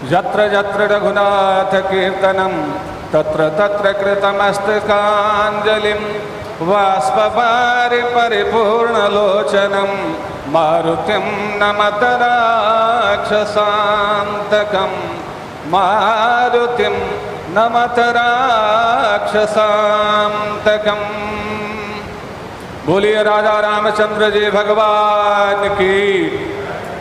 यत्र यत्र रघुनाथ कीर्तनं तत्र तत्र कृतमस्तकाञ्जलिं बाष्पवारि परिपूर्णलोचनं मारुतिं नमत राक्षसान्तकं मारुतिं नमत राक्षसान्तकम्। बोलिए राजा रामचंद्र जी भगवान की,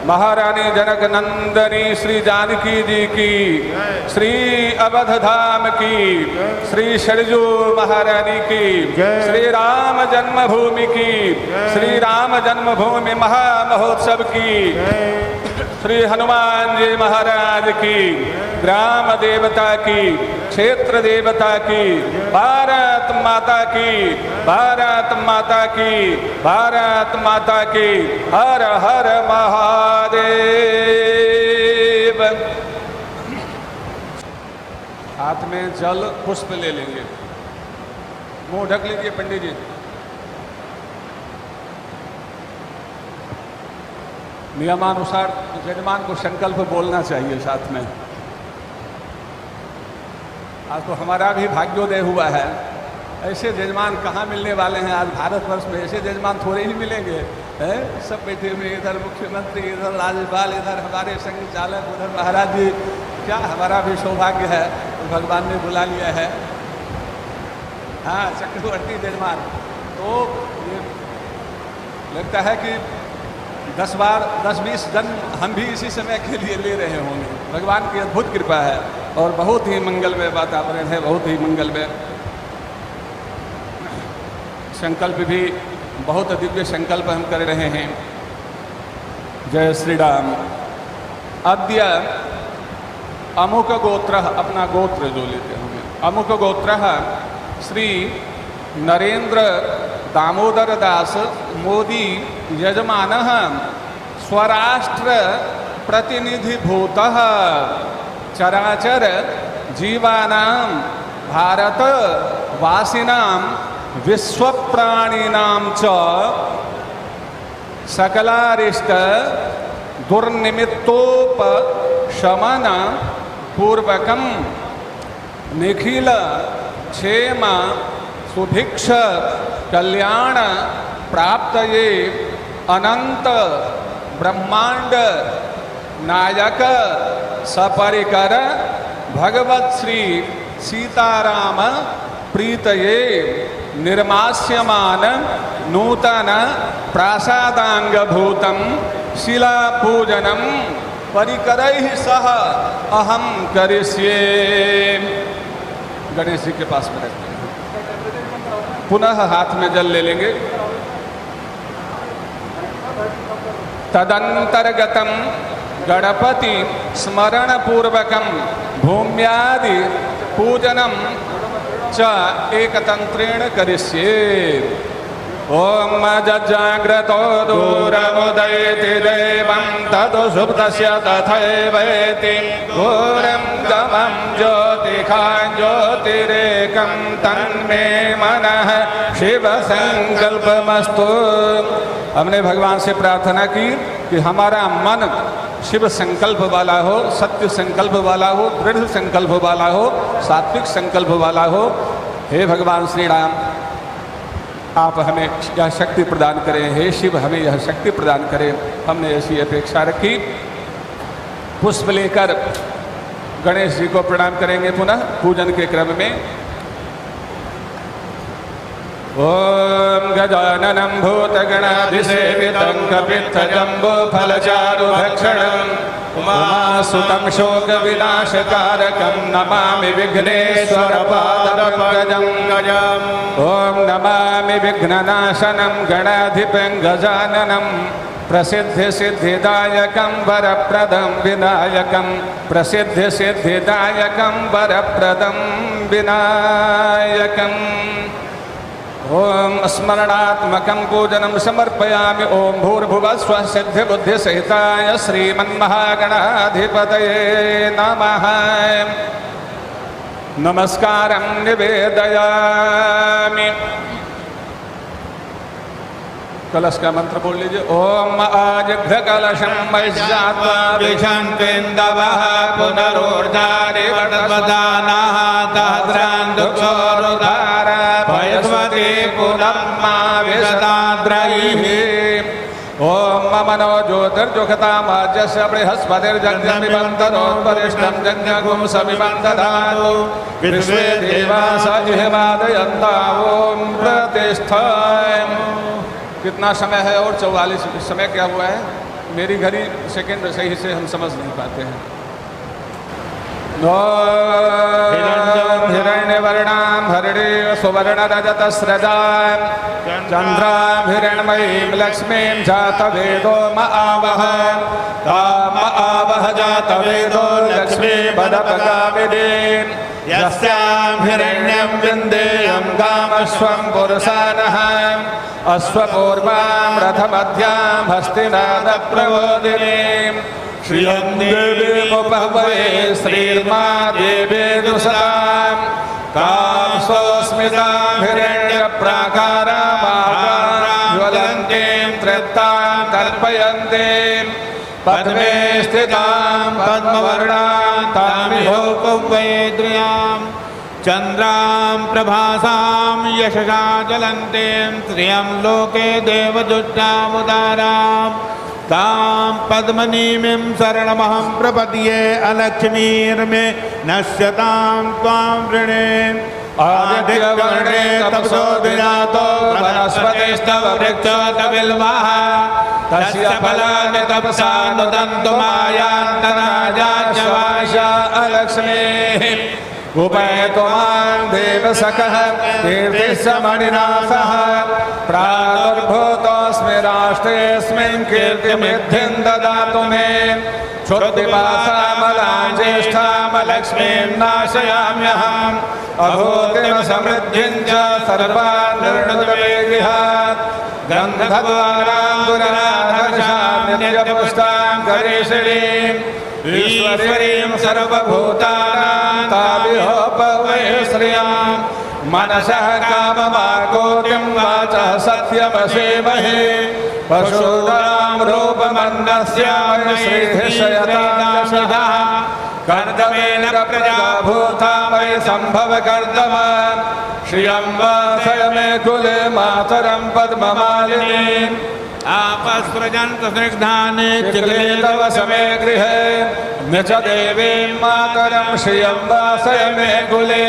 महारानी जनक नंदनी श्री जानकी जी की, श्री अवध धाम की, श्री सरजू महारानी की, श्री राम जन्मभूमि की, श्री राम जन्मभूमि महामहोत्सव की, श्री हनुमान जी महाराज की, ग्राम देवता की, क्षेत्र देवता की, भारत माता की, भारत माता की, भारत माता की। हर हर महादेव। हाथ में जल पुष्प ले लेंगे, मुंह ढक लीजिए पंडित जी। नियमानुसार यजमान को संकल्प बोलना चाहिए साथ में। आज तो हमारा भी भाग्योदय हुआ है। ऐसे यजमान कहाँ मिलने वाले हैं आज भारतवर्ष में? ऐसे यजमान थोड़े ही मिलेंगे हैं। सब बैठे हुए, इधर मुख्यमंत्री, इधर राज्यपाल, इधर हमारे संघ चालक, उधर महाराज जी। क्या हमारा भी सौभाग्य है, तो भगवान ने बुला लिया है। हाँ, चक्रवर्ती यजमान। तो ये लगता है कि 10-20 जन्म हम भी इसी समय के लिए ले रहे होंगे। भगवान की अद्भुत कृपा है और बहुत ही मंगलमय वातावरण है, बहुत ही मंगलमय। संकल्प भी बहुत दिव्य संकल्प हम कर रहे हैं। जय श्री राम। अद्य अमुक गोत्र, अपना गोत्र जो लेते होंगे, अमुक गोत्र श्री नरेंद्र दामोदर दास मोदी यजमान स्वराष्ट्र प्रतिनिधिभूत चराचर जीवानां भारत वासिनां विश्वप्राणिनां च सकलारिष्ट दुर्निमित्तोपशमन पूर्वकं निखिल क्षेम सुभिक्ष कल्याण प्राप्तये अनंत ब्रह्मांड नायक सपरिकर भगवत श्री सीताराम प्रीतये निर्मास्यमान नूतन प्रासादांग भूतम शिला पूजनम परिकरैः सह अहम करिष्ये। गणेश जी के पास में रखते हैं। पुनः हाथ में जल ले लेंगे। तदंतर्गतम गणपति स्मरण पूर्वकम भूम्यादि पूजनम च एकतंत्रेण करिष्ये। ओम जजाग्रतो दूरमुदयति देवं ततो सुप्तस्य तथैवेति घोरं गमं ज्योतिखां ज्योतिरेकं तन्मे मनः शिव संकल्पमस्तु। हमने भगवान से प्रार्थना की कि हमारा मन शिव संकल्प वाला हो, सत्य संकल्प वाला हो, दृढ़ संकल्प वाला हो, सात्विक संकल्प वाला हो। हे भगवान श्री राम, आप हमें यह शक्ति प्रदान करें। हे शिव, हमें यह शक्ति प्रदान करें। हमने ऐसी अपेक्षा रखी। पुष्प लेकर गणेश जी को प्रणाम करेंगे पुनः पूजन के क्रम में। ओम गजाननं भूतगणाधिसेवितं कपित्थजम्बूफलचारुभक्षणं उमासुतं शोकविनाशकारकं नमामि विघ्नेश्वरपादपङ्कजं गजम्। ओम नमामि विघ्ननाशनं गणाधिपं गजाननं प्रसिद्धिसिद्धिदायकं वरप्रदं विनायकं प्रसिद्धिसिद्धिदायकं वरप्रदं विनायकम्। ओम स्मरणात्मकं पूजनं समर्पयामि। ओम भूर्भुवस्वः सिद्धिबुद्धिसहिताय श्रीमन्महागणाधिपतये नमः। नमस्कारं निवेदयामि। कलश का मंत्र बोल लीजिए। ओम आजघ्र कलशम वैश्यात्मा विषंकेन्दवः पुनरोर्धारिवटवदानः तद्रान्दुक्षोरुधार भयस्वती पुनम्मा विशताद्रैः। ओम मनो ज्योतिर्जुखतामाज्यस्य बृहस्पतिर्जज्ञमिबन्धनोत्परिष्टं जज्ञगुं समिबन्धधातु विश्वे देवास इहमादयन्ता ओम प्रतिष्ठाय। कितना समय है और 44 समय क्या हुआ है? मेरी घड़ी सेकंड सही से हम समझ नहीं पाते हैं। हिरण्यवर्णां हरिणीं सुवर्णरजतस्रजां चन्द्रां हिरण्मयीं लक्ष्मीं जातवेदो म आवह ताम आवह जातवेदो लक्ष्मी पदपगामिनीं यस्यां हिरण्यं विन्देयं गामश्वं पुरुषानः अश्वपूर्वां रथमध्यां हस्तिनादप्रबोधिनीं श्रियं देवीमुपहवये श्रीर्मा देवेदुसतां तां स्वस्मितां हिरण्यप्राकारां ज्वलन्तीं तृप्तां कल्पयन्तीं पद्मे स्थितां पद्मवर्णां तामिहोपवेद्रियां चन्द्रां प्रभासां यशसा ज्वलन्तीं श्रियं लोके देवदुष्टामुदारां तां पद्मनीमिं शरणमहं प्रपद्ये अलक्ष्मीर्मे नश्यतां त्वां वृणे। आदित्यवर्णे तपसो विजातो वनस्पतिस्तव वृक्षोतबिल्वः तस्य फलानि तपसा नुदन्तु मायान्तराजाच्यवाशा अलक्ष्मीः। उपैतो मां देवसखः कीर्तिस्मणिना सह प्रादुर्भूतोऽस्मि राष्ट्रेऽस्मिन् कीर्तिमिद्धिं ददातु मे। क्षुद्धिपासामलां ज्येष्ठामलक्ष्मीं नाशयाम्यहम् अभूतिं समृद्धिं च सर्वान् निर्णुतवेगिहात् गन्धद्वाराङ्गुराधर्षां नित्यपुष्टां करीषिणीम् ईश्वरीं सर्वभूतानां ताभिहोपवये श्रियां मनसः काममाकोटिं वाचः सत्यमसेमहे पशूनां रूपमन्नस्याय श्रीधिशयतादशः कर्दमेन प्रजा भूता मयि सम्भव कर्दम श्रियं वासय मे कुले मातरं पद्ममालिनीम् आपस्रजन्तु स्निग्धानि चिक्ले तव समे गृहे न च देवीं मातरं श्रियं वासय मे कुले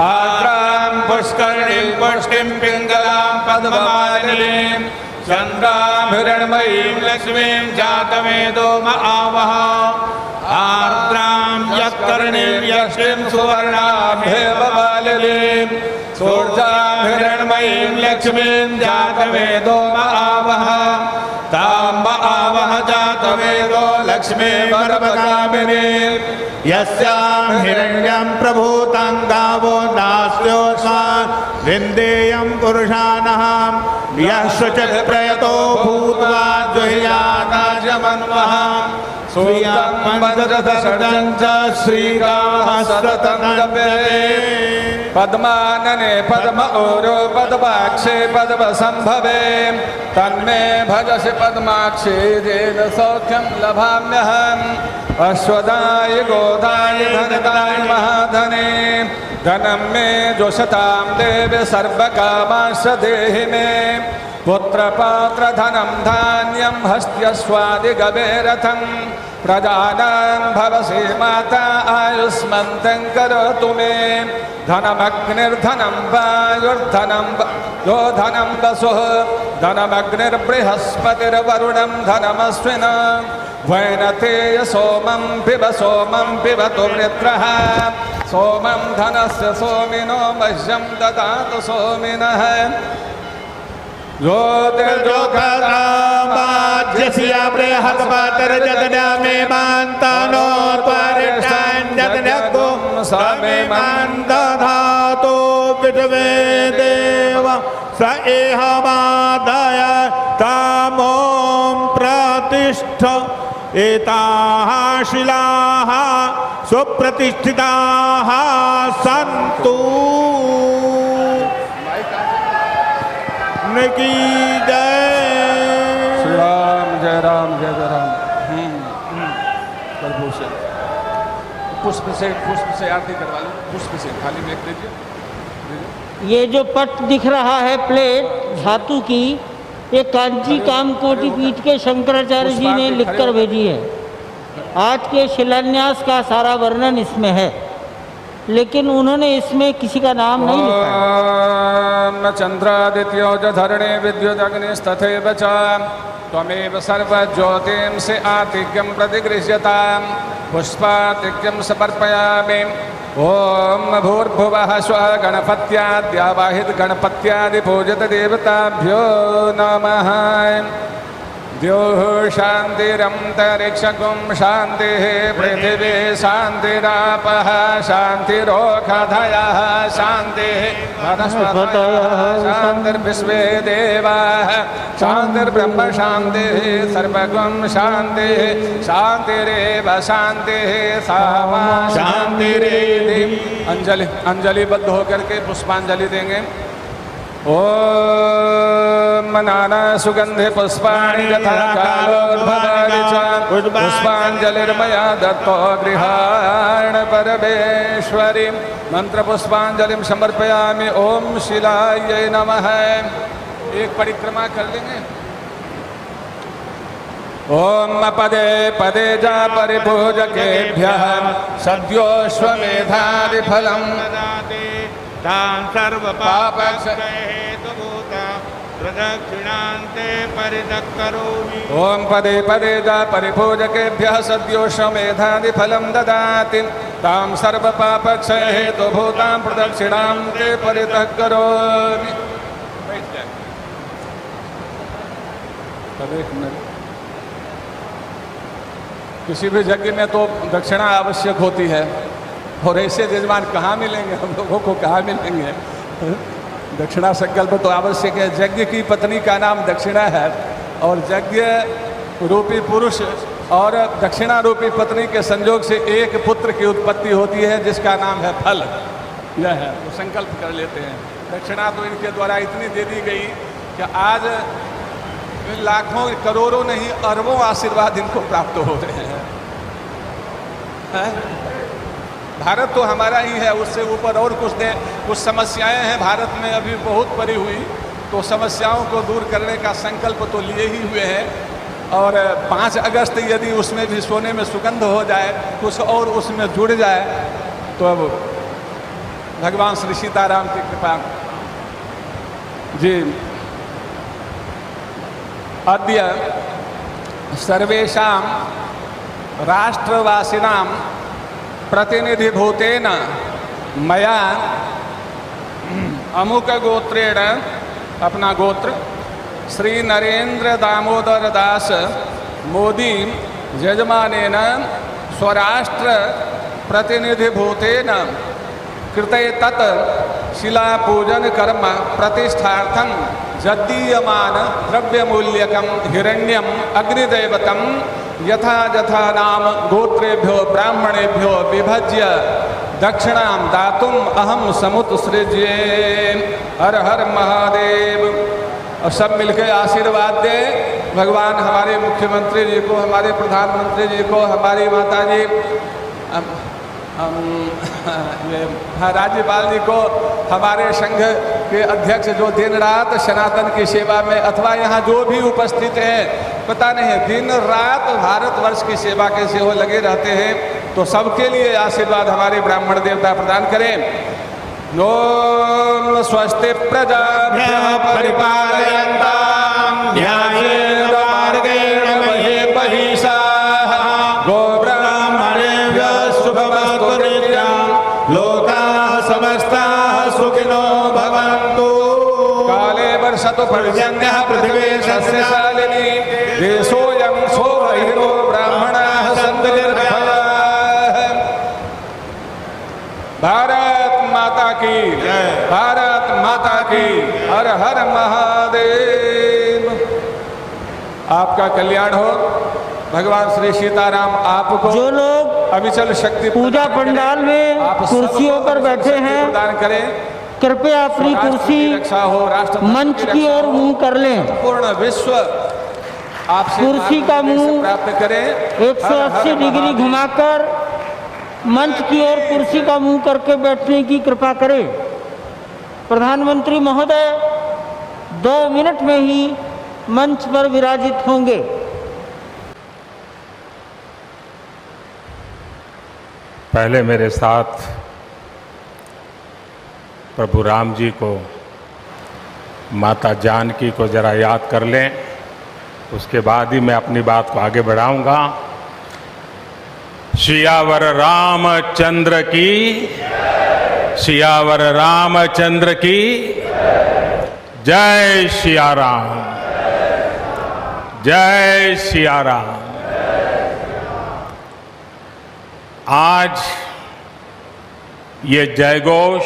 आर्द्रां पुष्करिणीं पुष्टिं पिङ्गलां पद्ममालिनीं चन्द्रां हिरण्मयीं लक्ष्मीं जातवेदो म आवह आर्द्रां यत्कर्णीं यष्टिं सुवर्णाभेवमालिनीं सूर्यां हिरण्मयीं लक्ष्मीं जातवेदो म आवह तां म आवह जातवेदो लक्ष्मी वरपगामिनीं यस्यां हिरण्यं प्रभूतं गावो दास्योऽस्मान् विन्देयं पुरुषानः यः शुचिः प्रयतो भूत्वा जुह्यादाशमन्वः सूयं पञ्चदशं च श्रीरामः सततं जपेत् पद्मानने पद्म ऊरो पद्माक्षे पद्मसंभवे तन्मे भजसि पद्माक्षे येन सौख्यं लभाम्यहम् अश्वदाय गोदाय धनदाय महाधने धनं मे जोषतां देवी सर्वकामांश्च देहि मे पुत्रपात्रधनं धान्यं हस्त्यस्वादिगवेरथं प्रजानां भवसि माता आयुष्मन्तं करोतु मे धनमग्निर्धनं वायुर्धनं यो धनं वसुः धनमग्निर्बृहस्पतिर्वरुणं धनमश्विन वैनतेय सोमं पिबतु वृत्रः सोमं धनस्य सोमिनो मह्यं ददातु सोमिनः ज्योतिर्जोखरामाज्यस्य बृहस्पतिर्जगन्मे मान्तानोत्परिष्टान् जगन्यगो समे दधातु विद्वे देव स एहमादाय तामों प्रतिष्ठ एताः शिलाः सुप्रतिष्ठिताः सन्तु की जय। जय राम जय जय राम। प्रभु से पुष्प से आरती करवा लो, पुष्प से थाली में एक दीजिए। ये जो पट दिख रहा है प्लेट धातु की, ये कांची कामकोटि पीठ के शंकराचार्य जी ने लिखकर भेजी है। आज के शिलान्यास का सारा वर्णन इसमें है, लेकिन उन्होंने इसमें किसी का नाम नहीं लिखा। चंद्रादित्यो च धरणे विद्युदग्निस्तथैव च त्वमेव सर्वज्योतिंषि आतिक्यं प्रतिगृह्यताम् पुष्पातिक्यं समर्पयामि। ओम भूर्भुवः स्वः गणपत्याद्यावाहित गणपत्यादिपूजित देवताभ्यो नमः। द्योः शान्तिरन्तरिक्षं शान्तिः पृथिवी शान्तिरापः शान्तिरोषधयः शान्तिः वनस्पतयः शान्तिर्विश्वे देवाः शान्तिर्ब्रह्म शान्तिः सर्वगुण शान्तिः शान्तिरेव शान्तिः सामा शान्तिरेधि। अंजलिबद्ध होकर के पुष्पांजलि देंगे। ओम नाना सुगंधे पुष्पाणि यथा कालोद्भवानि च पुष्पांजलिर्मया दत्तो गृहाण परमेश्वरी। मंत्र पुष्पांजलिं समर्पयामि। ओम शिलायै नमः। एक परिक्रमा कर लेंगे। ओम पदे पदे जा परिपूजकेभ्यः सद्योश्वमेधादि फलम् तान् सर्वपापक्षयहेतुभूता प्रदक्षिणान्ते परितक्करोमि। ओम पदे पदे जा परिपूजकेभ्यः सद्योश्वमेधादि फलं ददाति तां सर्वपापक्षयहेतुभूतां प्रदक्षिणान्ते परितक्करोमि। किसी भी यज्ञ में तो दक्षिणा आवश्यक होती है, और ऐसे यजमान कहाँ मिलेंगे हम लोगों को, कहाँ मिलेंगे। दक्षिणा संकल्प तो आवश्यक है। यज्ञ की पत्नी का नाम दक्षिणा है, और यज्ञ रूपी पुरुष और दक्षिणा रूपी पत्नी के संयोग से एक पुत्र की उत्पत्ति होती है, जिसका नाम है फल। यह है, तो संकल्प कर लेते हैं। दक्षिणा तो इनके द्वारा इतनी दे दी गई कि आज लाखों करोड़ों नहीं अरबों आशीर्वाद इनको प्राप्त हो रहे हैं। भारत तो हमारा ही है, उससे ऊपर और कुछ समस्याएं हैं भारत में अभी बहुत पड़ी हुई, तो समस्याओं को दूर करने का संकल्प तो लिए ही हुए हैं। और 5 अगस्त यदि उसमें भी सोने में सुगंध हो जाए, कुछ और उसमें जुड़ जाए, तो अब भगवान श्री सीताराम की कृपा। जी अद्य सर्वेषां राष्ट्रवासिनां प्रतिनिधिभूतेन मया अमुक गोत्रेण, अपना गोत्र श्री नरेंद्र दामोदर दास मोदी यजमानेन स्वराष्ट्र प्रतिनिधिभूतेन कृते तत् शिलापूजन कर्म प्रतिष्ठार्थं यदीयमान द्रव्यमूल्यकं हिरण्यम अग्निदैवतं यथा यथा नाम गोत्रेभ्यो ब्राह्मणेभ्यो विभज्य दक्षिणां दातुम अहम समुत्सृज्ये। हर हर महादेव। और सब मिलकर आशीर्वाद दे। भगवान हमारे मुख्यमंत्री जी को, हमारे प्रधानमंत्री जी को, हमारी माता जी राज्यपाल जी को, हमारे संघ के अध्यक्ष जो दिन रात सनातन की सेवा में, अथवा यहाँ जो भी उपस्थित हैं, पता नहीं दिन रात भारतवर्ष की सेवा के सेवा लगे रहते हैं, तो सबके लिए आशीर्वाद हमारे ब्राह्मण देवता प्रदान करें। ओम स्वस्ति प्रजाभ्यः परिपालयन्तां न्यायेन मार्गेण महीं महिषाः गोब्राह्मणेभ्यः शुभमस्तु नित्यं लोकाः समस्ताः सुखिनो भवन्तु। काले वर्षतु पर्जन्यः पृथिवी सस्यशालिनी देशोऽयं शोभहितो ब्राह्मणाः सन्तु निर्भयाः। भारत माता की जय। भारत माता की हर हर महादेव। आपका कल्याण हो। भगवान श्री सीताराम आपको जो लोग अविचल शक्ति पूजा पंडाल में कुर्सियों पर बैठे हैं, प्रदान करें। कृपया अपनी कुर्सी रक्षा हो, राष्ट्र मंच की ओर मुंह कर लें। पूर्ण विश्व आपसे कुर्सी का मार्गदर्शन मुंह प्राप्त करें। 180 डिग्री घुमाकर मंच की ओर कुर्सी का मुंह करके बैठने की कृपा करें। प्रधानमंत्री महोदय 2 मिनट में ही मंच पर विराजित होंगे। पहले मेरे साथ प्रभु राम जी को, माता जानकी को जरा याद कर लें, उसके बाद ही मैं अपनी बात को आगे बढ़ाऊंगा। सियावर रामचंद्र की, सियावर रामचंद्र की जय सिया राम, जय सिया राम। आज ये जयघोष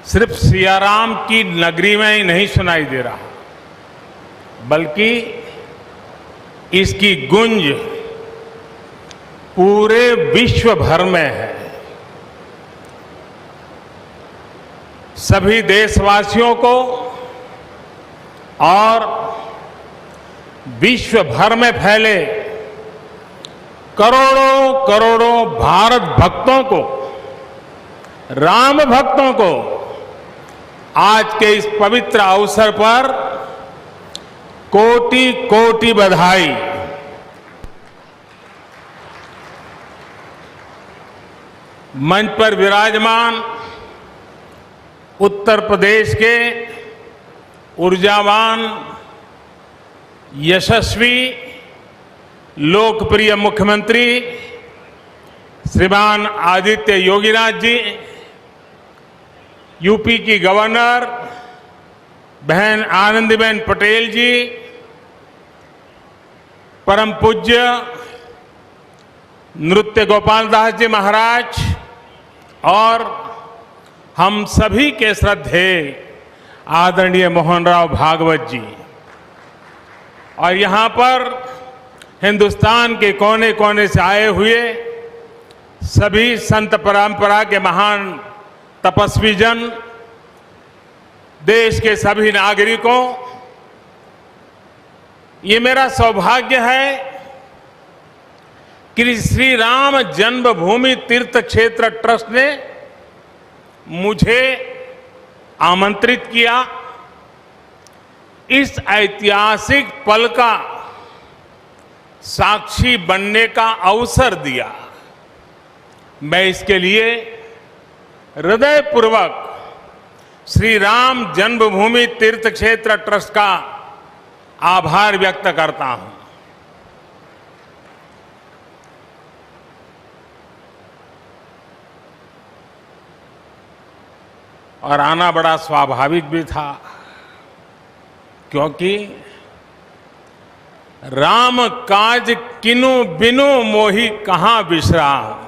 सिर्फ सियाराम की नगरी में ही नहीं सुनाई दे रहा, बल्कि इसकी गूंज पूरे विश्व भर में है। सभी देशवासियों को और विश्व भर में फैले करोड़ों करोड़ों भारत भक्तों को, राम भक्तों को आज के इस पवित्र अवसर पर कोटि कोटि बधाई। मंच पर विराजमान उत्तर प्रदेश के ऊर्जावान, यशस्वी, लोकप्रिय मुख्यमंत्री श्रीमान आदित्य योगीनाथ जी, यूपी की गवर्नर बहन आनंदीबेन पटेल जी, परम पूज्य नृत्य गोपाल दास जी महाराज और हम सभी के श्रद्धेय आदरणीय मोहनराव भागवत जी, और यहाँ पर हिंदुस्तान के कोने कोने से आए हुए सभी संत परंपरा के महान तपस्वी जन, देश के सभी नागरिकों, ये मेरा सौभाग्य है कि श्री राम जन्मभूमि तीर्थ क्षेत्र ट्रस्ट ने मुझे आमंत्रित किया, इस ऐतिहासिक पल का साक्षी बनने का अवसर दिया। मैं इसके लिए हृदयपूर्वक श्री राम जन्मभूमि तीर्थ क्षेत्र ट्रस्ट का आभार व्यक्त करता हूं। और आना बड़ा स्वाभाविक भी था, क्योंकि राम काज किनु बिनु मोहि कहां विश्राम।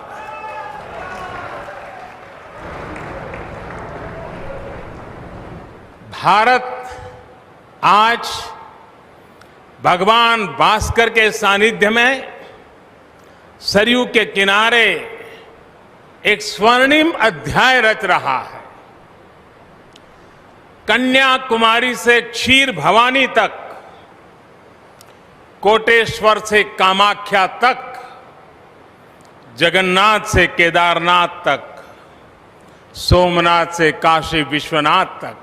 भारत आज भगवान भास्कर के सानिध्य में सरयू के किनारे एक स्वर्णिम अध्याय रच रहा है। कन्याकुमारी से क्षीर भवानी तक, कोटेश्वर से कामाख्या तक, जगन्नाथ से केदारनाथ तक, सोमनाथ से काशी विश्वनाथ तक,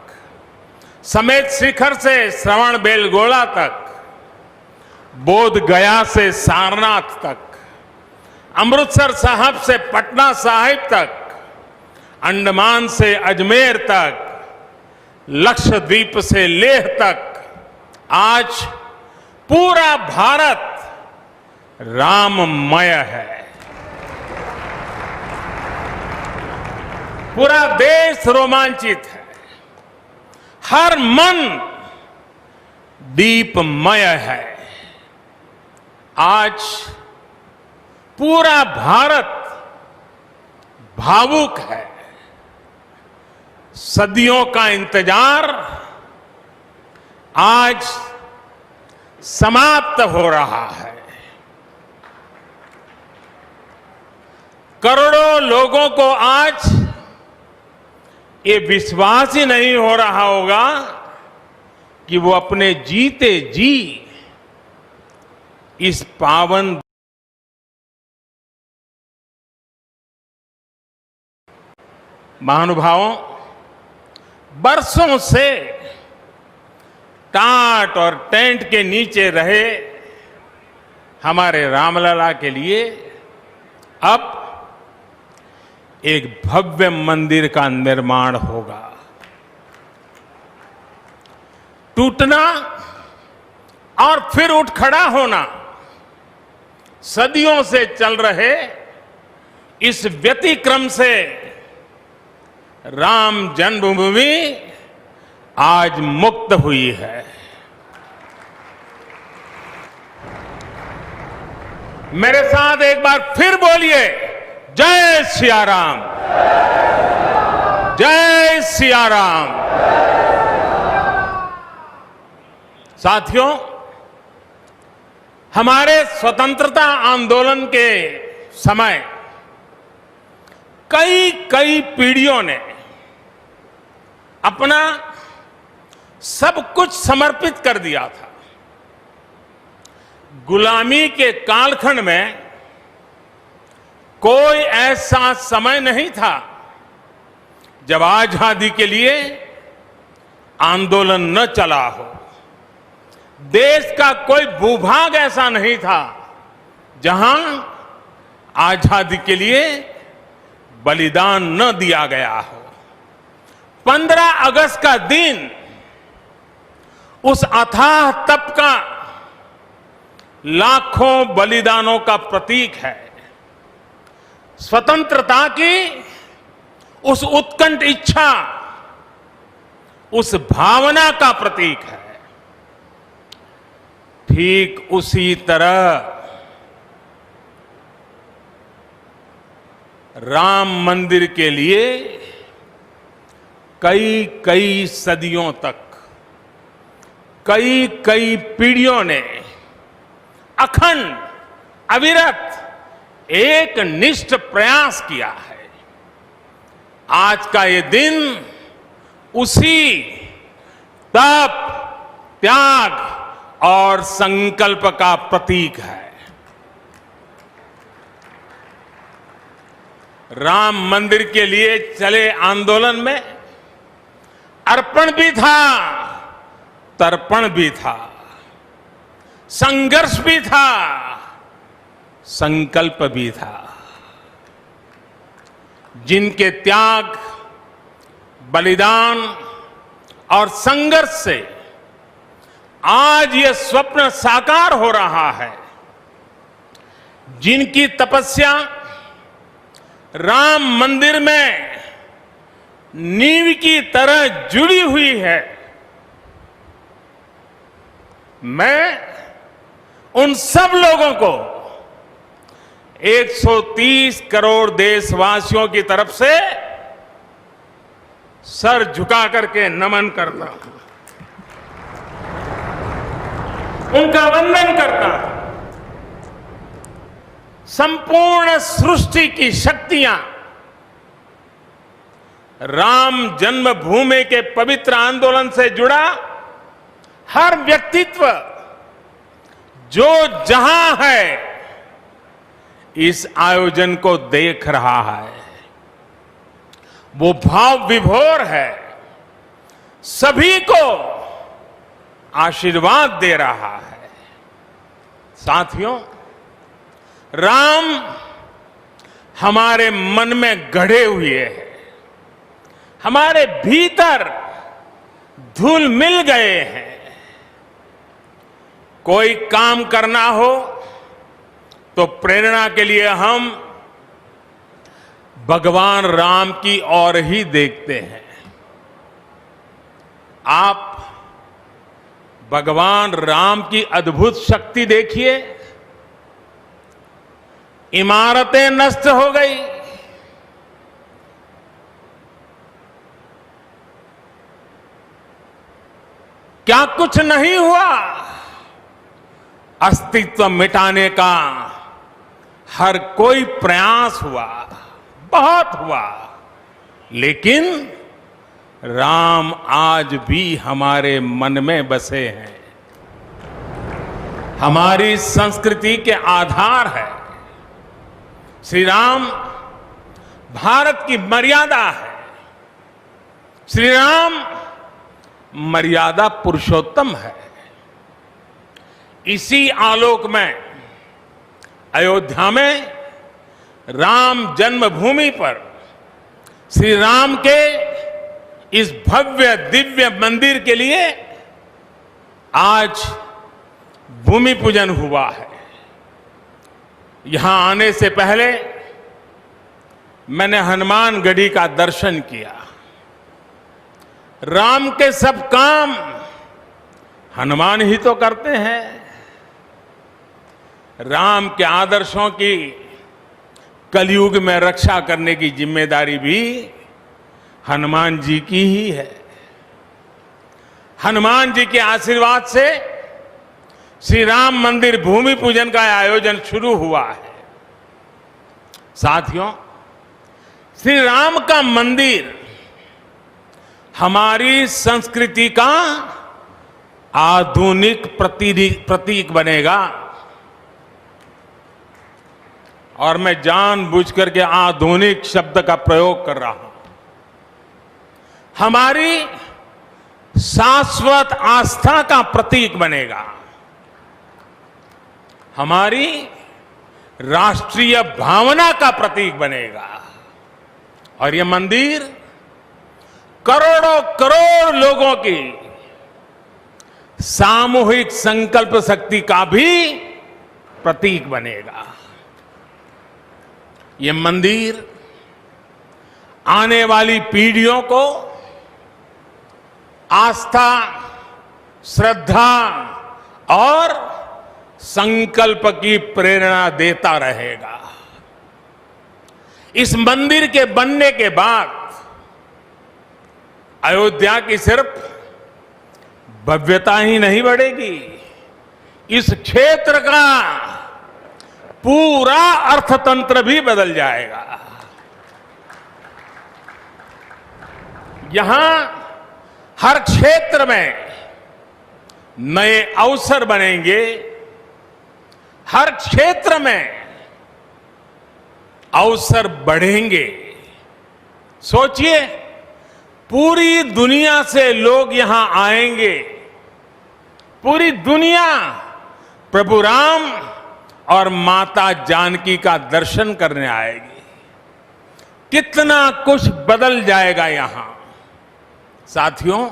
समेत शिखर से श्रवण बेलगोला तक, बोध गया से सारनाथ तक, अमृतसर साहब से पटना साहिब तक, अंडमान से अजमेर तक, लक्षद्वीप से लेह तक, आज पूरा भारत राममय है। पूरा देश रोमांचित है, हर मन दीपमय है। आज पूरा भारत भावुक है। सदियों का इंतजार आज समाप्त हो रहा है। करोड़ों लोगों को आज ये विश्वास ही नहीं हो रहा होगा कि वो अपने जीते जी इस पावन महानुभावों, बरसों से टाट और टेंट के नीचे रहे हमारे रामलला के लिए अब एक भव्य मंदिर का निर्माण होगा। टूटना और फिर उठ खड़ा होना सदियों से चल रहे इस व्यतिक्रम से राम जन्मभूमि आज मुक्त हुई है। मेरे साथ एक बार फिर बोलिए, जय सिया राम, जय सिया राम। साथियों, हमारे स्वतंत्रता आंदोलन के समय कई पीढ़ियों ने अपना सब कुछ समर्पित कर दिया था। गुलामी के कालखंड में कोई ऐसा समय नहीं था जब आजादी के लिए आंदोलन न चला हो। देश का कोई भूभाग ऐसा नहीं था जहां आजादी के लिए बलिदान न दिया गया हो। 15 अगस्त का दिन उस अथाह तप का लाखों बलिदानों का प्रतीक है। स्वतंत्रता की उस उत्कंठ इच्छा, उस भावना का प्रतीक है। ठीक उसी तरह राम मंदिर के लिए कई सदियों तक कई पीढ़ियों ने अखंड अविरत एक निष्ठ प्रयास किया है। आज का ये दिन उसी तप, त्याग और संकल्प का प्रतीक है। राम मंदिर के लिए चले आंदोलन में अर्पण भी था, तर्पण भी था, संघर्ष भी था, संकल्प भी था। जिनके त्याग, बलिदान और संघर्ष से आज ये स्वप्न साकार हो रहा है, जिनकी तपस्या राम मंदिर में नींव की तरह जुड़ी हुई है, मैं उन सब लोगों को 130 करोड़ देशवासियों की तरफ से सर झुका करके नमन करता हूं, उनका वंदन करता हूं। संपूर्ण सृष्टि की शक्तियां राम जन्मभूमि के पवित्र आंदोलन से जुड़ा हर व्यक्तित्व जो जहां है इस आयोजन को देख रहा है, वो भाव विभोर है, सभी को आशीर्वाद दे रहा है। साथियों, राम हमारे मन में गढ़े हुए हैं, हमारे भीतर धुल मिल गए हैं। कोई काम करना हो तो प्रेरणा के लिए हम भगवान राम की ओर ही देखते हैं। आप भगवान राम की अद्भुत शक्ति देखिए। इमारतें नष्ट हो गई, क्या कुछ नहीं हुआ? अस्तित्व मिटाने का हर कोई प्रयास हुआ, बहुत हुआ, लेकिन राम आज भी हमारे मन में बसे हैं। हमारी संस्कृति के आधार है। श्री राम भारत की मर्यादा है। श्री राम मर्यादा पुरुषोत्तम है। इसी आलोक में अयोध्या में राम जन्मभूमि पर श्री राम के इस भव्य दिव्य मंदिर के लिए आज भूमि पूजन हुआ है। यहां आने से पहले मैंने हनुमानगढ़ी का दर्शन किया। राम के सब काम हनुमान ही तो करते हैं। राम के आदर्शों की कलयुग में रक्षा करने की जिम्मेदारी भी हनुमान जी की ही है। हनुमान जी के आशीर्वाद से श्री राम मंदिर भूमि पूजन का आयोजन शुरू हुआ है। साथियों, श्री राम का मंदिर हमारी संस्कृति का आधुनिक प्रतीक बनेगा। और मैं जानबूझकर के आधुनिक शब्द का प्रयोग कर रहा हूं। हमारी शाश्वत आस्था का प्रतीक बनेगा। हमारी राष्ट्रीय भावना का प्रतीक बनेगा। और यह मंदिर करोड़ों करोड़ लोगों की सामूहिक संकल्प शक्ति का भी प्रतीक बनेगा। यह मंदिर आने वाली पीढ़ियों को आस्था, श्रद्धा और संकल्प की प्रेरणा देता रहेगा। इस मंदिर के बनने के बाद अयोध्या की सिर्फ भव्यता ही नहीं बढ़ेगी, इस क्षेत्र का पूरा अर्थतंत्र भी बदल जाएगा। यहां हर क्षेत्र में नए अवसर बनेंगे। हर क्षेत्र में अवसर बढ़ेंगे। सोचिए, पूरी दुनिया से लोग यहां आएंगे। पूरी दुनिया प्रभु राम और माता जानकी का दर्शन करने आएगी। कितना कुछ बदल जाएगा यहां। साथियों,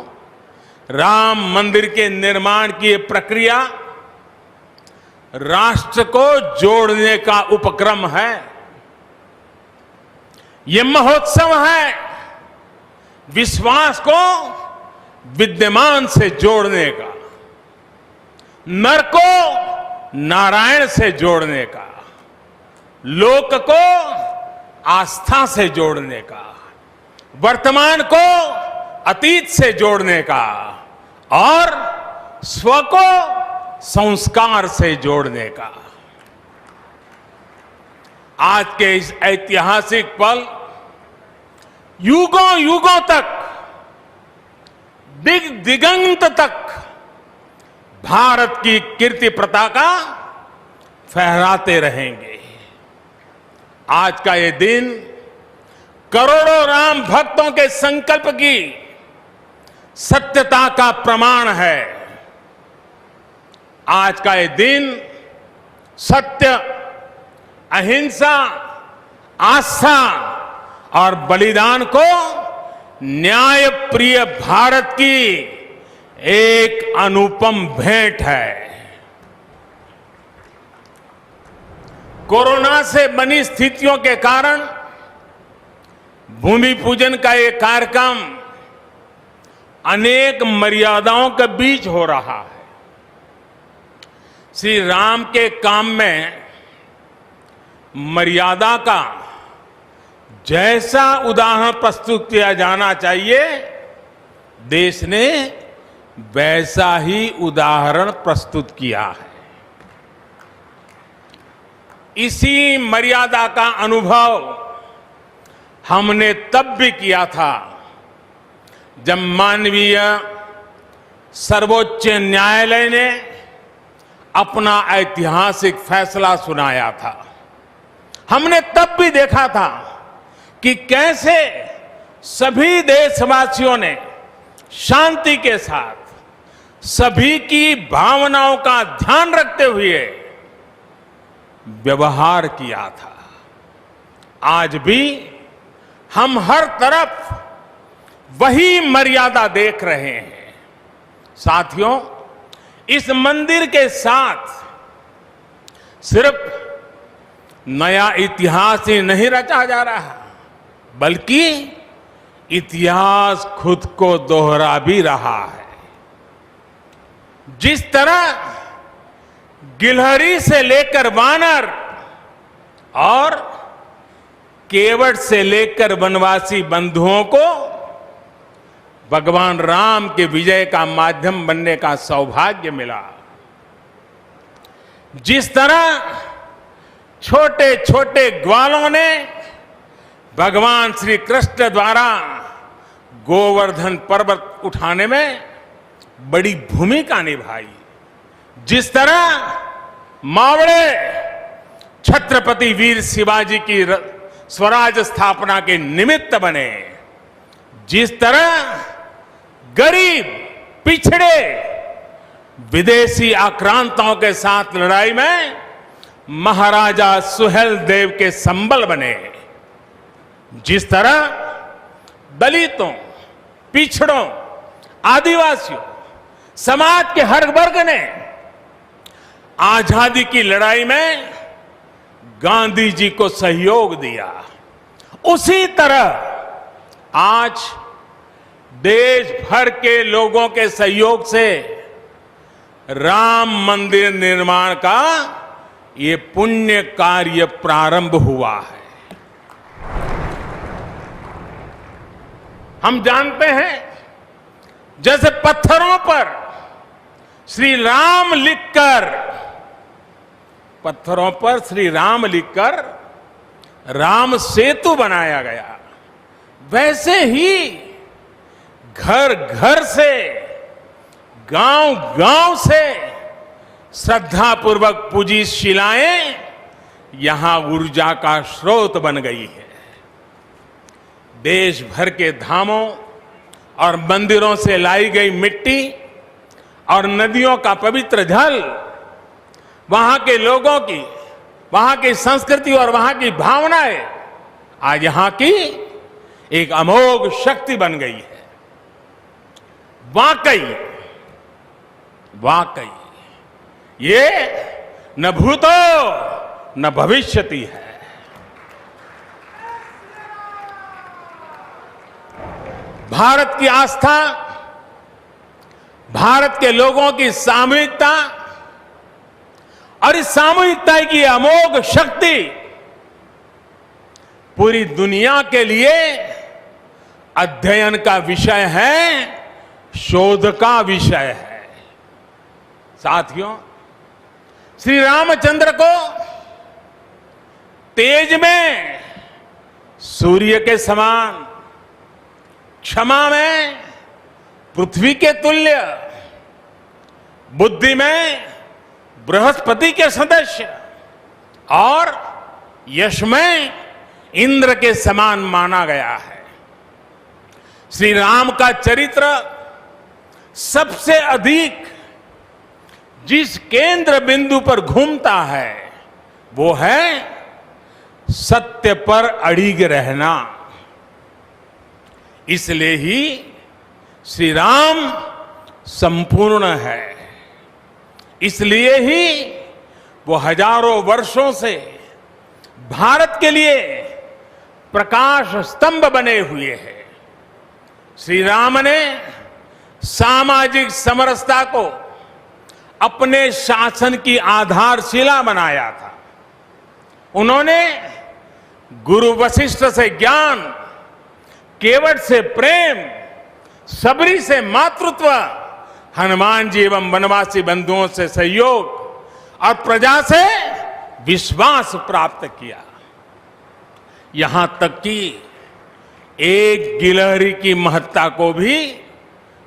राम मंदिर के निर्माण की ये प्रक्रिया राष्ट्र को जोड़ने का उपक्रम है। ये महोत्सव है विश्वास को विद्यमान से जोड़ने का, नर को नारायण से जोड़ने का, लोक को आस्था से जोड़ने का, वर्तमान को अतीत से जोड़ने का और स्व को संस्कार से जोड़ने का। आज के इस ऐतिहासिक पल युगों युगों तक, दिग दिगंत तक भारत की कीर्ति पताका फहराते रहेंगे। आज का ये दिन करोड़ों राम भक्तों के संकल्प की सत्यता का प्रमाण है। आज का ये दिन सत्य, अहिंसा, आस्था और बलिदान को न्याय प्रिय भारत की एक अनुपम भेंट है। कोरोना से बनी स्थितियों के कारण भूमि पूजन का ये कार्यक्रम अनेक मर्यादाओं के बीच हो रहा है। श्री राम के काम में मर्यादा का जैसा उदाहरण प्रस्तुत किया जाना चाहिए, देश ने वैसा ही उदाहरण प्रस्तुत किया है। इसी मर्यादा का अनुभव हमने तब भी किया था जब मानवीय सर्वोच्च न्यायालय ने अपना ऐतिहासिक फैसला सुनाया था। हमने तब भी देखा था कि कैसे सभी देशवासियों ने शांति के साथ सभी की भावनाओं का ध्यान रखते हुए व्यवहार किया था। आज भी हम हर तरफ वही मर्यादा देख रहे हैं। साथियों, इस मंदिर के साथ सिर्फ नया इतिहास ही नहीं रचा जा रहा, बल्कि इतिहास खुद को दोहरा भी रहा है। जिस तरह गिलहरी से लेकर वानर और केवट से लेकर वनवासी बंधुओं को भगवान राम के विजय का माध्यम बनने का सौभाग्य मिला, जिस तरह छोटे छोटे ग्वालों ने भगवान श्री कृष्ण द्वारा गोवर्धन पर्वत उठाने में बड़ी भूमिका निभाई, जिस तरह मावड़े छत्रपति वीर शिवाजी की स्वराज स्थापना के निमित्त बने, जिस तरह गरीब पिछड़े विदेशी आक्रांताओं के साथ लड़ाई में महाराजा सुहेल देव के संबल बने, जिस तरह दलितों, पिछड़ों, आदिवासियों, समाज के हर वर्ग ने आजादी की लड़ाई में गांधी जी को सहयोग दिया, उसी तरह आज देश भर के लोगों के सहयोग से राम मंदिर निर्माण का ये पुण्य कार्य प्रारंभ हुआ है। हम जानते हैं, जैसे पत्थरों पर श्री राम लिखकर राम सेतु बनाया गया, वैसे ही घर घर से, गांव गांव से श्रद्धापूर्वक पूजी शिलाएं यहां ऊर्जा का स्रोत बन गई है। देश भर के धामों और मंदिरों से लाई गई मिट्टी और नदियों का पवित्र जल वहां के लोगों की, वहां की संस्कृति और वहां की भावनाएं आज यहां की एक अमोघ शक्ति बन गई है। वाकई ये न भूतो न भविष्यति है। भारत की आस्था, भारत के लोगों की सामूहिकता और इस सामूहिकता की अमोघ शक्ति पूरी दुनिया के लिए अध्ययन का विषय है, शोध का विषय है। साथियों, श्री रामचंद्र को तेज में सूर्य के समान, क्षमा में पृथ्वी के तुल्य, बुद्धि में बृहस्पति के सदस्य और यश में इंद्र के समान माना गया है। श्री राम का चरित्र सबसे अधिक जिस केंद्र बिंदु पर घूमता है वो है सत्य पर अड़िग रहना। इसलिए ही श्री राम संपूर्ण है, इसलिए ही वो हजारों वर्षों से भारत के लिए प्रकाश स्तंभ बने हुए हैं। श्री राम ने सामाजिक समरसता को अपने शासन की आधारशिला बनाया था। उन्होंने गुरु वशिष्ठ से ज्ञान, केवट से प्रेम, सबरी से मातृत्व, हनुमान जी एवं वनवासी बंधुओं से सहयोग और प्रजा से विश्वास प्राप्त किया। यहां तक कि एक गिलहरी की महत्ता को भी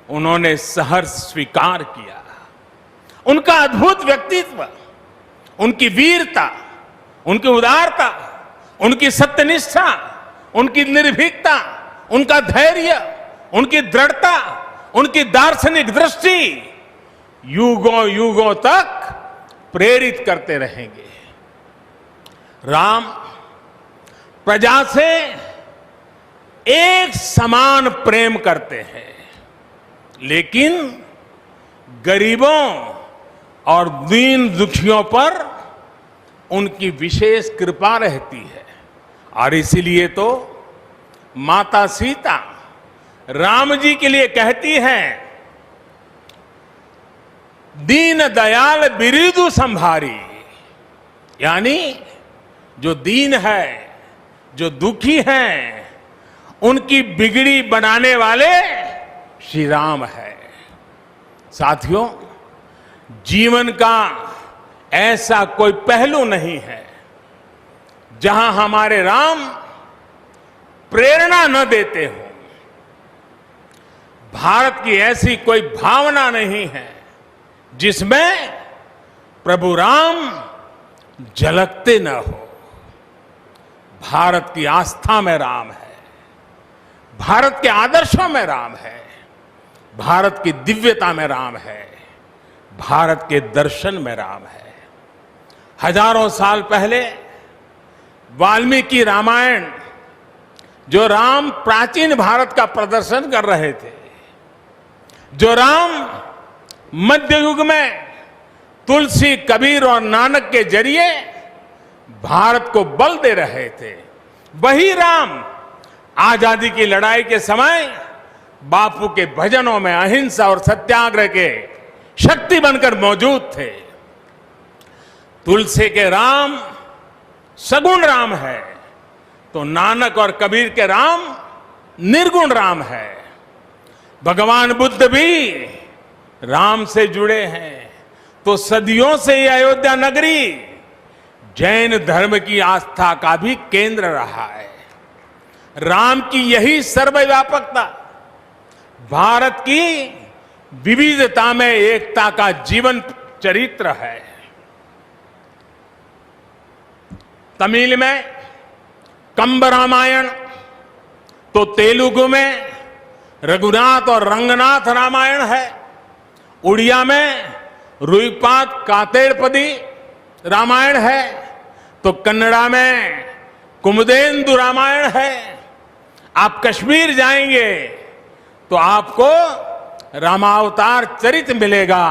उन्होंने सहर्ष स्वीकार किया। उनका अद्भुत व्यक्तित्व, उनकी वीरता, उनकी उदारता, उनकी सत्यनिष्ठा, उनकी निर्भीकता, उनका धैर्य, उनकी दृढ़ता, उनकी दार्शनिक दृष्टि युगों युगों तक प्रेरित करते रहेंगे। राम प्रजा से एक समान प्रेम करते हैं, लेकिन गरीबों और दीन दुखियों पर उनकी विशेष कृपा रहती है। और इसीलिए तो माता सीता राम जी के लिए कहती हैं, दीन दयाल बिरिदु संभारी, यानी जो दीन है, जो दुखी हैं, उनकी बिगड़ी बनाने वाले श्री राम है। साथियों, जीवन का ऐसा कोई पहलू नहीं है जहां हमारे राम प्रेरणा न देते हो। भारत की ऐसी कोई भावना नहीं है जिसमें प्रभु राम झलकते न हो। भारत की आस्था में राम है, भारत के आदर्शों में राम है, भारत की दिव्यता में राम है, भारत के दर्शन में राम है। हजारों साल पहले वाल्मीकि रामायण, जो राम प्राचीन भारत का प्रदर्शन कर रहे थे, जो राम मध्य युग में तुलसी, कबीर और नानक के जरिए भारत को बल दे रहे थे, वही राम आजादी की लड़ाई के समय बापू के भजनों में अहिंसा और सत्याग्रह के शक्ति बनकर मौजूद थे। तुलसी के राम सगुण राम है, तो नानक और कबीर के राम निर्गुण राम है। भगवान बुद्ध भी राम से जुड़े हैं, तो सदियों से ये अयोध्या नगरी जैन धर्म की आस्था का भी केंद्र रहा है। राम की यही सर्वव्यापकता भारत की विविधता में एकता का जीवन चरित्र है। तमिल में कंब रामायण, तो तेलुगु में रघुनाथ और रंगनाथ रामायण है। उड़िया में रुईपात कातेड़पदी रामायण है, तो कन्नड़ा में कुमुदेंदु रामायण है। आप कश्मीर जाएंगे तो आपको रामावतार चरित मिलेगा,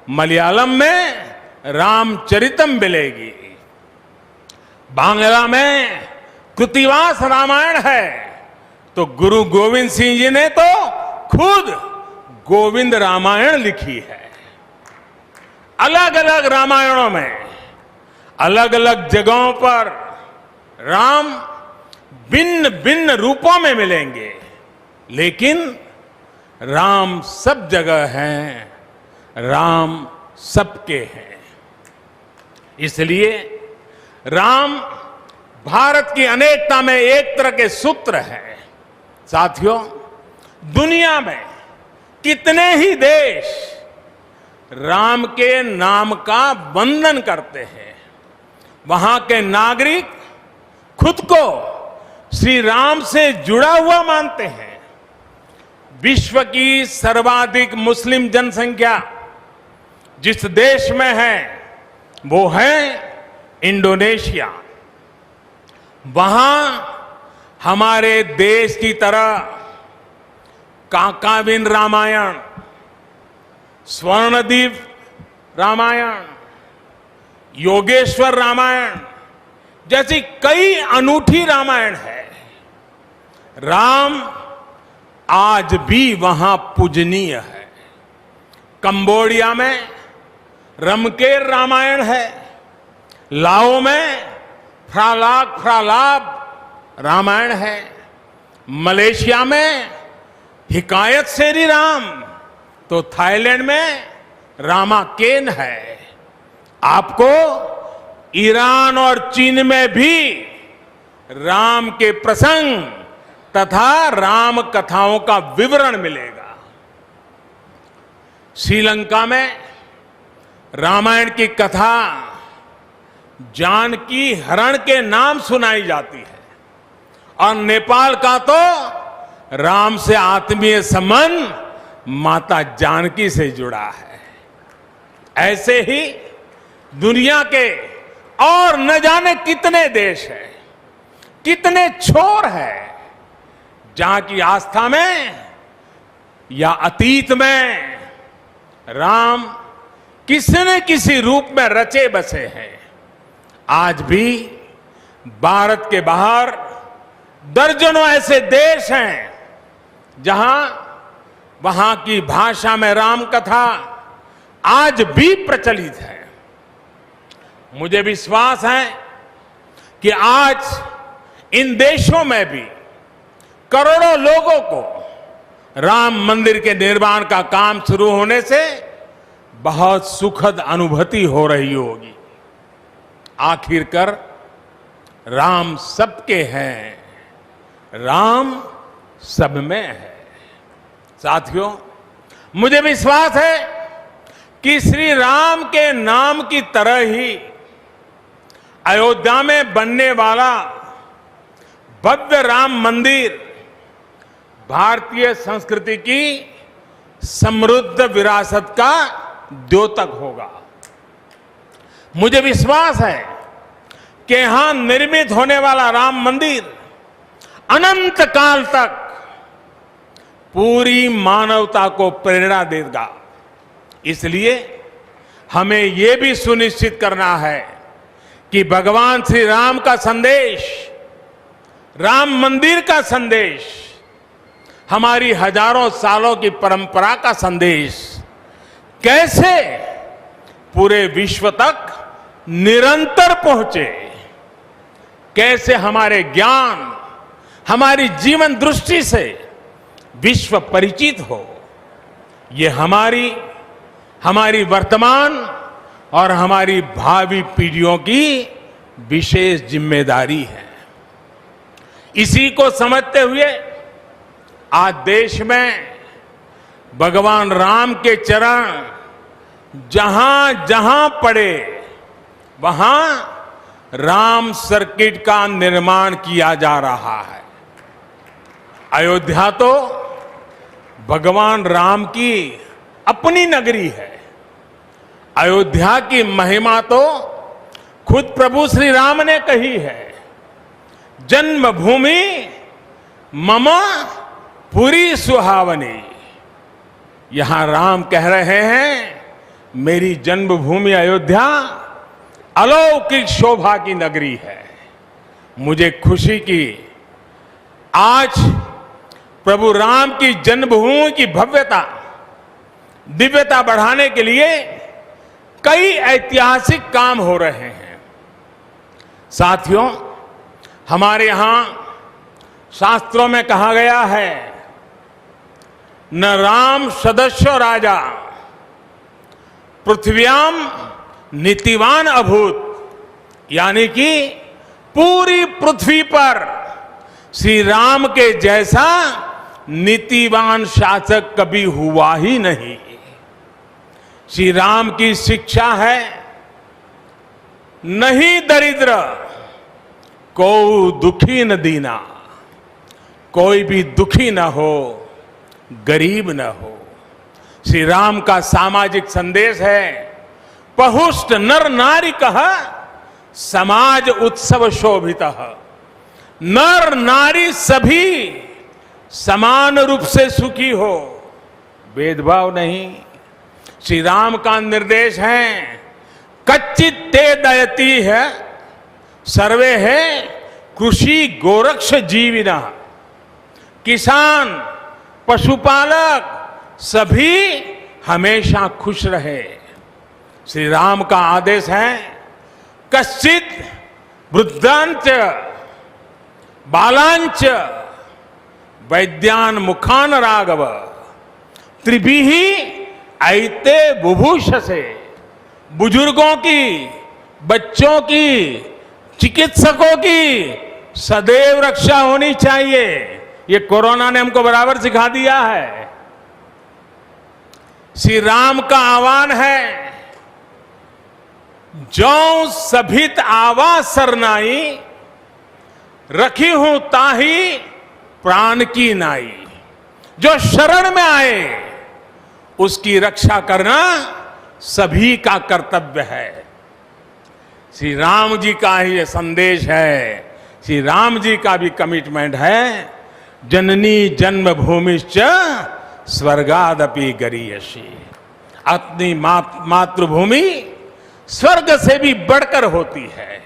मलयालम में रामचरितम मिलेगी, बांग्ला में कृतिवास रामायण है, तो गुरु गोविंद सिंह जी ने तो खुद गोविंद रामायण लिखी है। अलग अलग रामायणों में अलग अलग जगहों पर राम भिन्न भिन्न रूपों में मिलेंगे, लेकिन राम सब जगह हैं, राम सबके हैं। इसलिए राम भारत की अनेकता में एक तरह के सूत्र हैं। साथियों, दुनिया में कितने ही देश राम के नाम का वंदन करते हैं, वहां के नागरिक खुद को श्री राम से जुड़ा हुआ मानते हैं। विश्व की सर्वाधिक मुस्लिम जनसंख्या जिस देश में है वो है इंडोनेशिया। वहां हमारे देश की तरह काकाविन रामायण, स्वर्णदीप रामायण, योगेश्वर रामायण जैसी कई अनूठी रामायण है। राम आज भी वहां पूजनीय है। कंबोडिया में रमकेर रामायण है, लाओ में फ्रालाब रामायण है, मलेशिया में हिकायत शेरी राम, तो थाईलैंड में रामाकेन है। आपको ईरान और चीन में भी राम के प्रसंग तथा राम कथाओं का विवरण मिलेगा। श्रीलंका में रामायण की कथा जानकी हरण के नाम सुनाई जाती है और नेपाल का तो राम से आत्मीय संबंध माता जानकी से जुड़ा है। ऐसे ही दुनिया के और न जाने कितने देश हैं, कितने छोर हैं जहां की आस्था में या अतीत में राम किसी न किसी रूप में रचे बसे हैं। आज भी भारत के बाहर दर्जनों ऐसे देश हैं जहां वहां की भाषा में राम कथा आज भी प्रचलित है। मुझे विश्वास है कि आज इन देशों में भी करोड़ों लोगों को राम मंदिर के निर्माण का काम शुरू होने से बहुत सुखद अनुभूति हो रही होगी। आखिरकार राम सबके हैं, राम सब में है। साथियों, मुझे विश्वास है कि श्री राम के नाम की तरह ही अयोध्या में बनने वाला भव्य राम मंदिर भारतीय संस्कृति की समृद्ध विरासत का द्योतक होगा। मुझे विश्वास है कि यहां निर्मित होने वाला राम मंदिर अनंत काल तक पूरी मानवता को प्रेरणा देगा। इसलिए हमें यह भी सुनिश्चित करना है कि भगवान श्री राम का संदेश, राम मंदिर का संदेश, हमारी हजारों सालों की परंपरा का संदेश कैसे पूरे विश्व तक निरंतर पहुंचे, कैसे हमारे ज्ञान, हमारी जीवन दृष्टि से विश्व परिचित हो, ये हमारी वर्तमान और हमारी भावी पीढ़ियों की विशेष जिम्मेदारी है। इसी को समझते हुए आज देश में भगवान राम के चरण जहां जहां पड़े वहां राम सर्किट का निर्माण किया जा रहा है। अयोध्या तो भगवान राम की अपनी नगरी है। अयोध्या की महिमा तो खुद प्रभु श्री राम ने कही है। जन्मभूमि मम पुरी सुहावनी। यहां राम कह रहे हैं, मेरी जन्मभूमि अयोध्या अलौकिक शोभा की नगरी है। मुझे खुशी की आज प्रभु राम की जन्मभूमि की भव्यता, दिव्यता बढ़ाने के लिए कई ऐतिहासिक काम हो रहे हैं। साथियों, हमारे यहां शास्त्रों में कहा गया है, न राम सदस्यो राजा पृथ्व्याम नीतिवान अभूत। यानी कि पूरी पृथ्वी पर श्री राम के जैसा नीतिवान शासक कभी हुआ ही नहीं। श्री राम की शिक्षा है, नहीं दरिद्र को दुखी न दीना। कोई भी दुखी न हो, गरीब न हो। श्री राम का सामाजिक संदेश है, पहुष्ट नर नारी कह समाज उत्सव शोभितः। नर नारी सभी समान रूप से सुखी हो, भेदभाव नहीं। श्री राम का निर्देश है, कच्चित ते दयती है सर्वे है कृषि गोरक्ष जीविना। किसान, पशुपालक सभी हमेशा खुश रहे। श्री राम का आदेश है, कश्चित वृद्धांच बालांच वैद्यान मुखान राघव त्रिभिही ऐते बुभूष से। बुजुर्गों की, बच्चों की, चिकित्सकों की सदैव रक्षा होनी चाहिए। ये कोरोना ने हमको बराबर सिखा दिया है। श्री राम का आह्वान है, जौ सभित आवाज सरनाई, रखी हूं ताही प्राण की नाई। जो शरण में आए उसकी रक्षा करना सभी का कर्तव्य है। श्री राम जी का ही ये संदेश है, श्री राम जी का भी कमिटमेंट है, जननी जन्मभूमिश्च स्वर्गादपि गरीयसी। अपनी मातृभूमि स्वर्ग से भी बढ़कर होती है।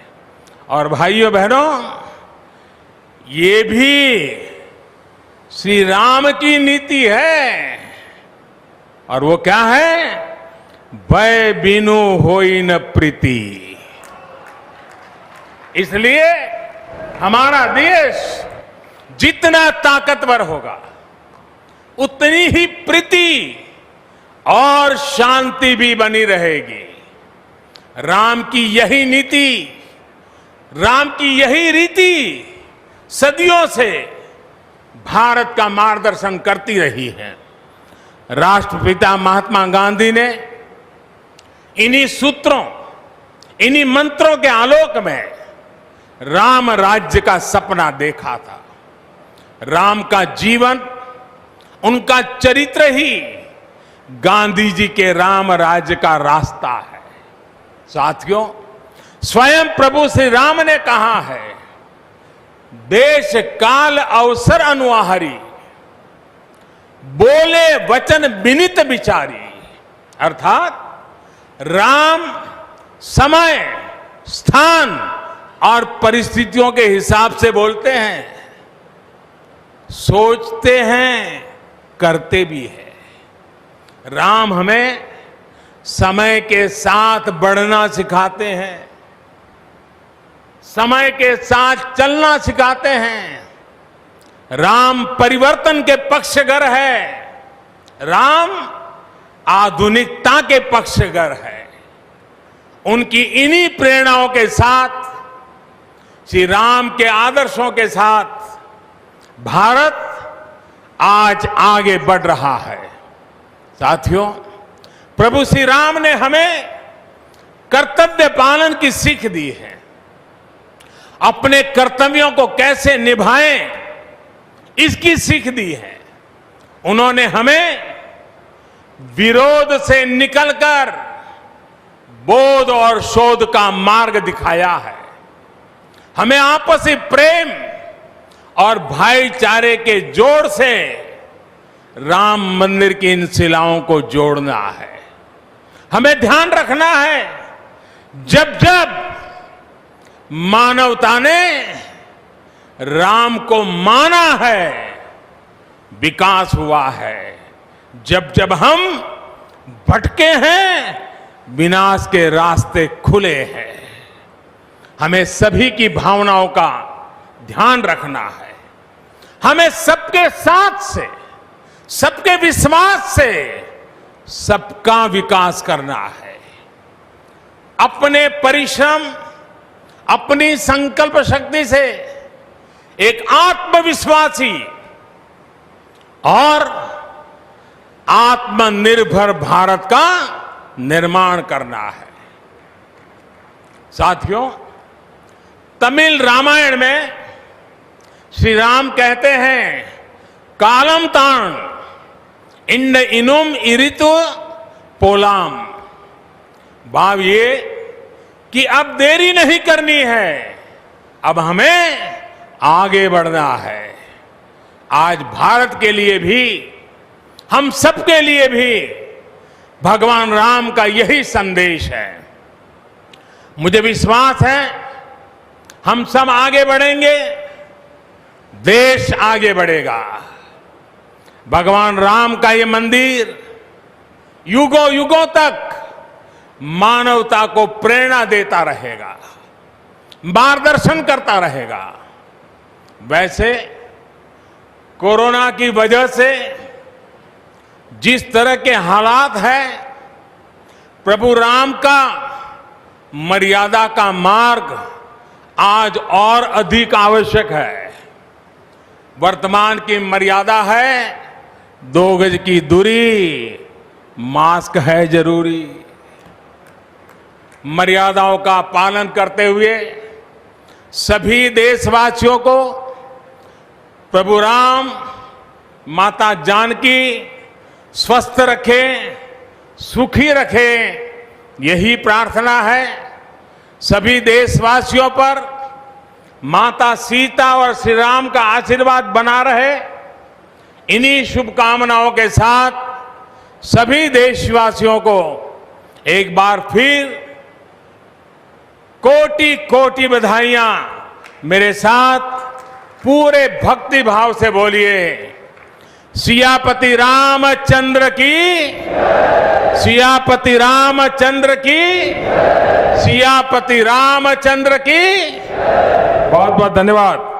और भाइयों बहनों, ये भी श्री राम की नीति है। और वो क्या है? भय बिनु होई न प्रीति। इसलिए हमारा देश जितना ताकतवर होगा उतनी ही प्रीति और शांति भी बनी रहेगी। राम की यही नीति, राम की यही रीति सदियों से भारत का मार्गदर्शन करती रही है। राष्ट्रपिता महात्मा गांधी ने इन्हीं सूत्रों, इन्हीं मंत्रों के आलोक में राम राज्य का सपना देखा था। राम का जीवन, उनका चरित्र ही गांधी जी के राम राज्य का रास्ता है। साथियों, स्वयं प्रभु श्री राम ने कहा है, देश काल अवसर अनुआहारी, बोले वचन विनित विचारी। अर्थात राम समय, स्थान और परिस्थितियों के हिसाब से बोलते हैं, सोचते हैं, करते भी है। राम हमें समय के साथ बढ़ना सिखाते हैं, समय के साथ चलना सिखाते हैं। राम परिवर्तन के पक्षगर है, राम आधुनिकता के पक्षगर है। उनकी इन्हीं प्रेरणाओं के साथ, श्री राम के आदर्शों के साथ भारत आज आगे बढ़ रहा है। साथियों, प्रभु श्री राम ने हमें कर्तव्य पालन की सीख दी है। अपने कर्तव्यों को कैसे निभाएं, इसकी सीख दी है। उन्होंने हमें विरोध से निकलकर बोध और शोध का मार्ग दिखाया है। हमें आपसी प्रेम और भाईचारे के जोड़ से राम मंदिर की इन शिलाओं को जोड़ना है। हमें ध्यान रखना है, जब जब मानवता ने राम को माना है, विकास हुआ है। जब जब हम भटके हैं, विनाश के रास्ते खुले हैं। हमें सभी की भावनाओं का ध्यान रखना है। हमें सबके साथ से, सबके विश्वास से सबका विकास करना है। अपने परिश्रम, अपनी संकल्प शक्ति से एक आत्मविश्वासी और आत्मनिर्भर भारत का निर्माण करना है। साथियों, तमिल रामायण में श्री राम कहते हैं, कालम ताण इंड इनुम इरितु पोलाम। भाव ये कि अब देरी नहीं करनी है, अब हमें आगे बढ़ना है। आज भारत के लिए भी, हम सबके लिए भी भगवान राम का यही संदेश है। मुझे विश्वास है हम सब आगे बढ़ेंगे, देश आगे बढ़ेगा। भगवान राम का ये मंदिर युगों युगों तक मानवता को प्रेरणा देता रहेगा, मार्गदर्शन करता रहेगा। वैसे कोरोना की वजह से जिस तरह के हालात हैं, प्रभु राम का मर्यादा का मार्ग आज और अधिक आवश्यक है। वर्तमान की मर्यादा है 2 गज की दूरी, मास्क है जरूरी। मर्यादाओं का पालन करते हुए सभी देशवासियों को प्रभु राम, माता जानकी स्वस्थ रखें, सुखी रखें, यही प्रार्थना है। सभी देशवासियों पर माता सीता और श्री राम का आशीर्वाद बना रहे। इन्हीं शुभकामनाओं के साथ सभी देशवासियों को एक बार फिर कोटि कोटि बधाइयां। मेरे साथ पूरे भक्ति भाव से बोलिए, सियापति रामचंद्र की, सियापति रामचंद्र की, सियापति रामचंद्र की। बहुत बहुत धन्यवाद।